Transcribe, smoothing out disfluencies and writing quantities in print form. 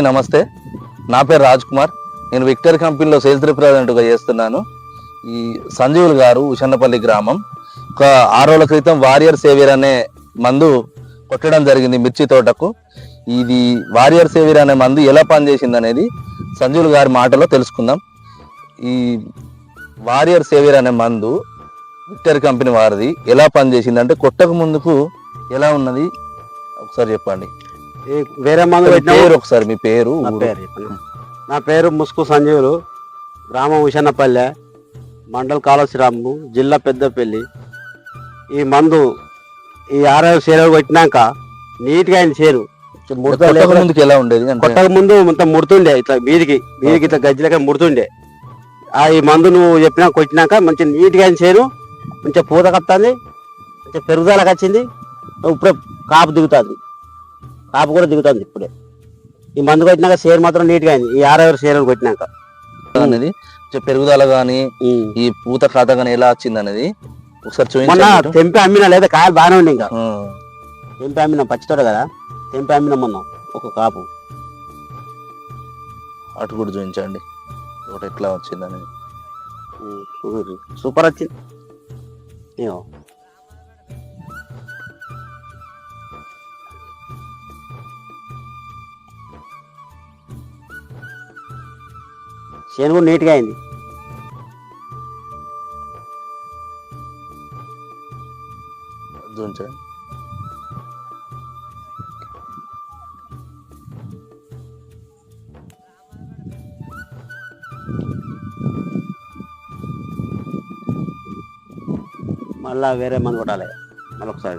నమస్తే. నా పేరు రాజ్ కుమార్. నేను విక్టర్ కంపెనీలో సేల్స్ రిప్రజెంటేటివ్గా చేస్తున్నాను. ఈ సంజీవులు గారు ఉషన్నపల్లి గ్రామం ఒక 6 రోజుల క్రితం వారియర్ సేవియర్ అనే మందు కొట్టడం జరిగింది మిర్చి తోటకు. ఇది వారియర్ సేవియర్ అనే మందు ఎలా పనిచేసింది అనేది సంజీవులు గారి మాటలో తెలుసుకుందాం. ఈ వారియర్ సేవియర్ అనే మందు విక్టర్ కంపెనీ వారిది ఎలా పనిచేసింది అంటే కొట్టక ముందుకు ఎలా ఉన్నది ఒకసారి చెప్పండి. వేరే మందు పేరు ఒకసారి మీ పేరు? నా పేరు ముసుకు సంజీవులు, గ్రామం ఉషన్నపల్లె, మండల్ కాళశ్రీరాము, జిల్లా పెద్దపల్లి. ఈ మందు ఈ 6 చేరు కొట్టినాక నీట్గా అయింది చేరు. ముందుకు ఎలా ఉండేది? కొట్టక ముందు మొత్తం ముడుతుండే, ఇట్లా వీధికి ఇట్లా గజ్జిలక ముడుతుండే. ఈ మందు నువ్వు చెప్పినా కొట్టినాక మంచి నీట్గా అయింది చేరు, మంచిగా పూత కత్తుంది, మంచిగా పెరుగుదలకు వచ్చింది. ఇప్పుడే కాపు దిగుతుంది, కాపు కూడా దిగుతుంది ఇప్పుడే. ఈ మందు కొట్టినాక చేరు మాత్రం నీట్గా అయింది. ఈ 6 చేరు కొట్టినాక అనేది పెరుగుదల గానీ ఈ పూత ఖాత గానీ ఎలా వచ్చింది అనేది ఒకసారి మొన్న తెంపి అమ్మినా, లేదా కాయలు బాగానే ఉండే. ఇంకా తెంపి అమ్మినాం, పచ్చితోట కదా, తెంపి అమ్మినాం మొన్న ఒక కాపు. అటు కూడా చూపించండి ఒకటి ఎట్లా వచ్చింది అనేది. సూపర్ వచ్చింది. చేను కూడా నీట్గా అయింది. చూపించండి. మళ్ళా వేరే మందు కొట్టాలి మళ్ళీ ఒకసారి.